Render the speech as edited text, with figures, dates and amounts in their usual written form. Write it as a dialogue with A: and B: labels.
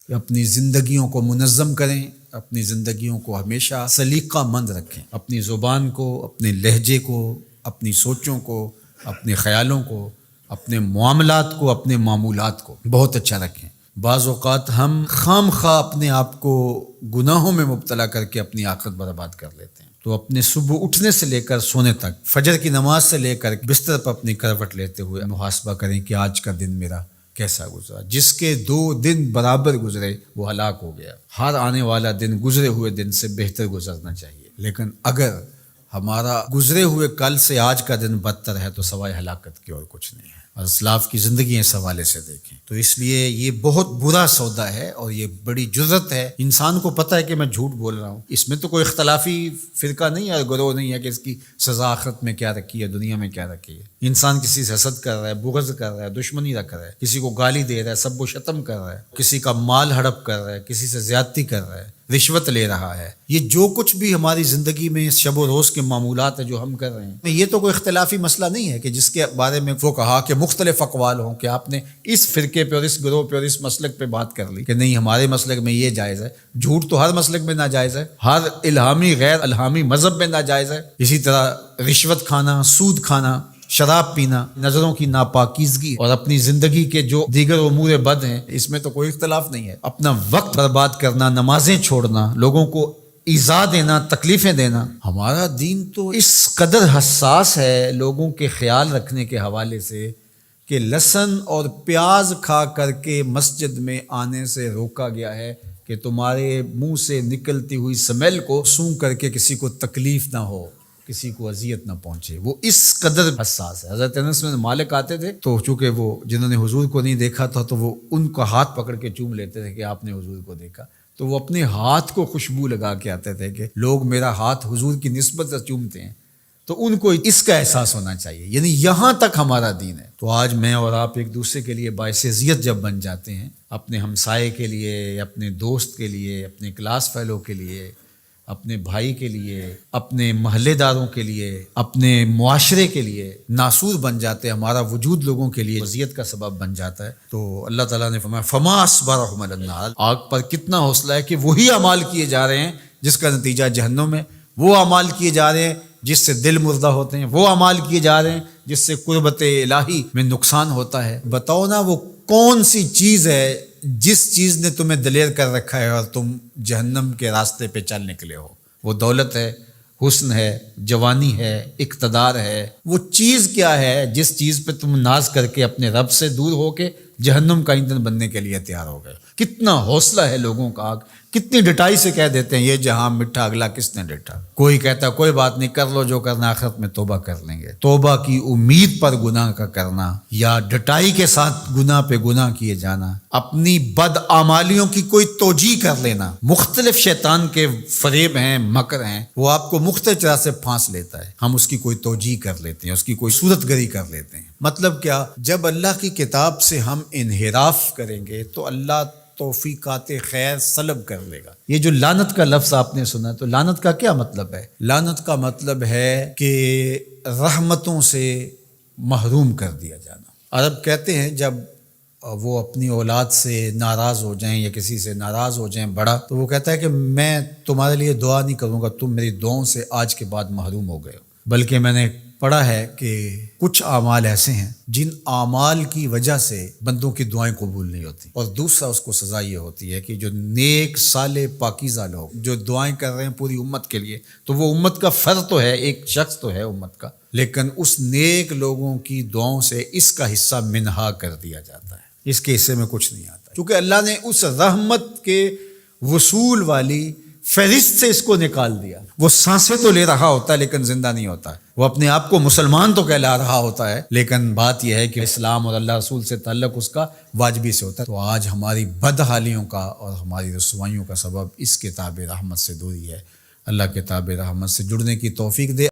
A: کہ اپنی زندگیوں کو منظم کریں، اپنی زندگیوں کو ہمیشہ سلیقہ مند رکھیں، اپنی زبان کو، اپنے لہجے کو، اپنی سوچوں کو، اپنے خیالوں کو، اپنے معاملات کو، اپنے معمولات کو بہت اچھا رکھیں۔ بعض اوقات ہم خام خواہ اپنے آپ کو گناہوں میں مبتلا کر کے اپنی آخرت برباد کر لیتے ہیں۔ تو اپنے صبح اٹھنے سے لے کر سونے تک، فجر کی نماز سے لے کر بستر پر اپنی کروٹ لیتے ہوئے محاسبہ کریں کہ آج کا دن میرا کیسا گزرا۔ جس کے 2 دن برابر گزرے وہ ہلاک ہو گیا۔ ہر آنے والا دن گزرے ہوئے دن سے بہتر گزرنا چاہیے، لیکن اگر ہمارا گزرے ہوئے کل سے آج کا دن بدتر ہے تو سوائے ہلاکت کی اور کچھ نہیں ہے۔ اور اسلاف کی زندگی اس حوالے سے دیکھیں تو اس لیے یہ بہت برا سودا ہے اور یہ بڑی جرت ہے۔ انسان کو پتہ ہے کہ میں جھوٹ بول رہا ہوں، اس میں تو کوئی اختلافی فرقہ نہیں ہے، گروہ نہیں ہے کہ اس کی سزا آخرت میں کیا رکھی ہے، دنیا میں کیا رکھی ہے۔ انسان کسی سے حسد کر رہا ہے، بغض کر رہا ہے، دشمنی رکھ رہا ہے، کسی کو گالی دے رہا ہے، سب و شتم کر رہا ہے، کسی کا مال ہڑپ کر رہا ہے، کسی سے زیادتی کر رہا ہے، رشوت لے رہا ہے، یہ جو کچھ بھی ہماری زندگی میں شب و روز کے معمولات ہیں جو ہم کر رہے ہیں، یہ تو کوئی اختلافی مسئلہ نہیں ہے کہ جس کے بارے میں وہ کہا کہ مختلف اقوال ہوں کہ آپ نے اس فرقے پہ اور اس گروہ پہ اور اس مسلک پہ بات کر لی کہ نہیں ہمارے مسلک میں یہ جائز ہے۔ جھوٹ تو ہر مسلک میں ناجائز ہے، ہر الہامی غیر الہامی مذہب میں ناجائز ہے۔ اسی طرح رشوت کھانا، سود کھانا، شراب پینا، نظروں کی ناپاکیزگی اور اپنی زندگی کے جو دیگر امور بد ہیں اس میں تو کوئی اختلاف نہیں ہے۔ اپنا وقت برباد کرنا، نمازیں چھوڑنا، لوگوں کو ایذا دینا، تکلیفیں دینا، ہمارا دین تو اس قدر حساس ہے لوگوں کے خیال رکھنے کے حوالے سے کہ لہسن اور پیاز کھا کر کے مسجد میں آنے سے روکا گیا ہے کہ تمہارے منہ سے نکلتی ہوئی سمیل کو سونگھ کر کے کسی کو تکلیف نہ ہو، کسی کو اذیت نہ پہنچے۔ وہ اس قدر حساس ہے۔ حضرت انس بن مالک آتے تھے تو چونکہ وہ جنہوں نے حضور کو نہیں دیکھا تھا تو وہ ان کا ہاتھ پکڑ کے چوم لیتے تھے کہ آپ نے حضور کو دیکھا، تو وہ اپنے ہاتھ کو خوشبو لگا کے آتے تھے کہ لوگ میرا ہاتھ حضور کی نسبت سے چومتے ہیں، تو ان کو اس کا احساس ہونا چاہیے۔ یعنی یہاں تک ہمارا دین ہے۔ تو آج میں اور آپ ایک دوسرے کے لیے باعث اذیت جب بن جاتے ہیں، اپنے ہمسائے کے لیے، اپنے دوست کے لیے، اپنے کلاس فیلو کے لیے، اپنے بھائی کے لیے، اپنے محلے داروں کے لیے، اپنے معاشرے کے لیے ناسور بن جاتے ہیں، ہمارا وجود لوگوں کے لیے اذیت کا سبب بن جاتا ہے، تو اللہ تعالیٰ نے فرمایا فما اصبرهم علی النار، آگ پر کتنا حوصلہ ہے کہ وہی اعمال کیے جا رہے ہیں جس کا نتیجہ جہنم ہے، وہ اعمال کیے جا رہے ہیں جس سے دل مردہ ہوتے ہیں، وہ اعمال کیے جا رہے ہیں جس سے قربت الہی میں نقصان ہوتا ہے۔ بتاؤ نا وہ کون سی چیز ہے جس چیز نے تمہیں دلیر کر رکھا ہے اور تم جہنم کے راستے پہ چل نکلے ہو؟ وہ دولت ہے، حسن ہے، جوانی ہے، اقتدار ہے۔ وہ چیز کیا ہے جس چیز پہ تم ناز کر کے اپنے رب سے دور ہو کے جہنم کا ایندھن بننے کے لیے تیار ہو گئے؟ کتنا حوصلہ ہے لوگوں کا، کتنی ڈٹائی سے کہہ دیتے ہیں یہ جہاں میٹھا اگلا کس نے ڈٹا۔ کوئی کہتا کوئی بات نہیں، کر لو جو کرنا، آخرت میں توبہ کر لیں گے۔ توبہ کی امید پر گناہ کا کرنا یا ڈٹائی کے ساتھ گناہ پہ گناہ کیے جانا، اپنی بد اعمالیوں کی کوئی توجیہ کر لینا، مختلف شیطان کے فریب ہیں، مکر ہیں، وہ آپ کو مختلف طرح سے پھانس لیتا ہے، ہم اس کی کوئی توجیہ کر لیتے ہیں، اس کی کوئی صورت گری کر لیتے ہیں۔ مطلب کیا؟ جب اللہ کی کتاب سے ہم انحراف کریں گے تو اللہ توفیقات خیر سلب کر لے گا۔ یہ جو لعنت کا لفظ آپ نے سنا تو لعنت کا کیا مطلب ہے؟ لعنت کا مطلب ہے کہ رحمتوں سے محروم کر دیا جانا۔ عرب کہتے ہیں جب وہ اپنی اولاد سے ناراض ہو جائیں یا کسی سے ناراض ہو جائیں بڑا، تو وہ کہتا ہے کہ میں تمہارے لیے دعا نہیں کروں گا، تم میری دعاؤں سے آج کے بعد محروم ہو گئے ہو۔ بلکہ میں نے پڑھا ہے کہ کچھ اعمال ایسے ہیں جن اعمال کی وجہ سے بندوں کی دعائیں قبول نہیں ہوتی، اور دوسرا اس کو سزا یہ ہوتی ہے کہ جو نیک صالح پاکیزہ لوگ جو دعائیں کر رہے ہیں پوری امت کے لیے، تو وہ امت کا فرد تو ہے، ایک شخص تو ہے امت کا، لیکن اس نیک لوگوں کی دعاؤں سے اس کا حصہ منہا کر دیا جاتا ہے، اس کے حصے میں کچھ نہیں آتا، کیونکہ اللہ نے اس رحمت کے وصول والی فہرست سے اس کو نکال دیا۔ وہ سانسیں تو لے رہا ہوتا ہے لیکن زندہ نہیں ہوتا ہے، وہ اپنے آپ کو مسلمان تو کہلا رہا ہوتا ہے، لیکن بات یہ ہے کہ اسلام اور اللہ رسول سے تعلق اس کا واجبی سے ہوتا ہے۔ تو آج ہماری بدحالیوں کا اور ہماری رسوائیوں کا سبب اس کتاب رحمت سے دوری ہے۔ اللہ کتاب رحمت سے جڑنے کی توفیق دے۔